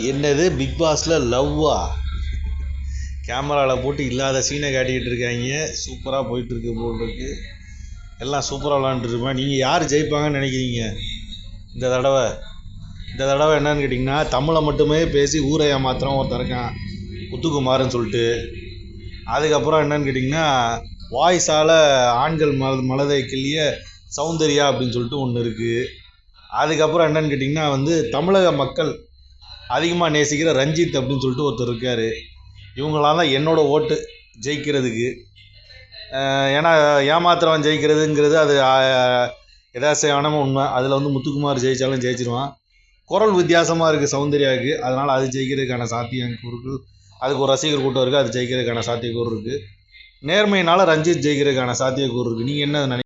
என்னது பிக் பாஸ்ல லவ்வா? கேமராவில் போட்டு இல்லாத சீனை காட்டிக்கிட்டு இருக்காங்க. சூப்பராக போயிட்டு இருக்கு போல் இருக்கு. எல்லாம் சூப்பராக விளாண்டுருப்பேன். நீங்கள் யார் ஜெயிப்பாங்கன்னு நினைக்கிறீங்க இந்த தடவை? என்னன்னு கேட்டிங்கன்னா, தமிழை மட்டுமே பேசி ஊரை ஏமாத்திரம் ஒருத்தர் இருக்கான், முத்துக்குமார்னு சொல்லிட்டு. அதுக்கப்புறம் என்னன்னு கேட்டிங்கன்னா, வாய்ஸால் ஆண்கள் மனதை கிள்ளிய சௌந்தர்யா அப்படின்னு சொல்லிட்டு ஒன்று இருக்குது. அதுக்கப்புறம் என்னன்னு கேட்டிங்கன்னா தமிழக மக்கள் அதிகமாக நேசிக்கிற ரஞ்சித் அப்படின்னு சொல்லிட்டு ஒருத்தர் இருக்கார். இவங்களாம் தான் என்னோடய ஓட்டு ஜெயிக்கிறதுக்கு. ஏன்னா ஏமாத்திரவன் ஜெயிக்கிறதுங்கிறது அது யதார்த்தமான உண்மை. அதில் முத்துக்குமார் ஜெயித்தாலும் ஜெயிச்சிருவான். குரல் வித்தியாசமாக இருக்குது சௌந்தர்யாவுக்கு, அதனால் அது ஜெயிக்கிறதுக்கான சாத்தியக்கூறுகள், அதுக்கு ஒரு ரசிகர் கூட்டம் இருக்குது, அது ஜெயிக்கிறதுக்கான சாத்தியக்கூறு இருக்குது. நேர்மையினால் ரஞ்சித் ஜெயிக்கிறதுக்கான சாத்தியக்கூறு இருக்குது. நீங்கள் என்ன நினைக்கிறீங்க?